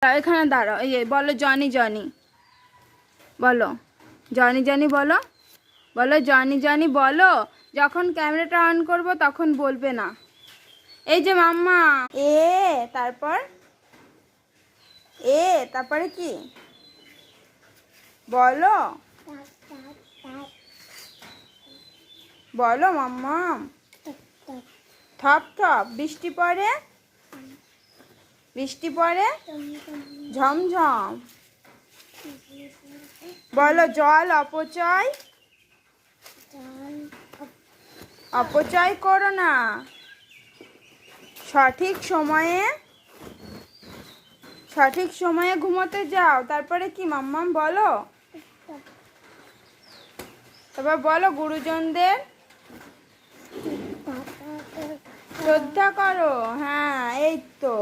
এখানে দাঁড়াও। এই বলো জনি জনি, বলো জনি জনি, বলো বলো জনি জনি বলো। যখন ক্যামেরাটা অন করব তখন বলবে না। এই যে মাম্মা তারপর তারপরে কি বলো, বলো মাম্মা। থপ থপ বৃষ্টি পড়ে, বৃষ্টি পড়ে ঝমঝম। বলো জল অপচয়, অপচয় করো না। সঠিক সময়ে, সঠিক সময়ে ঘুমোতে যাও। তারপরে কি মাম্মাম বলো, তারপর বলো গুরুজনদের শ্রদ্ধা করো। হ্যাঁ এই তো।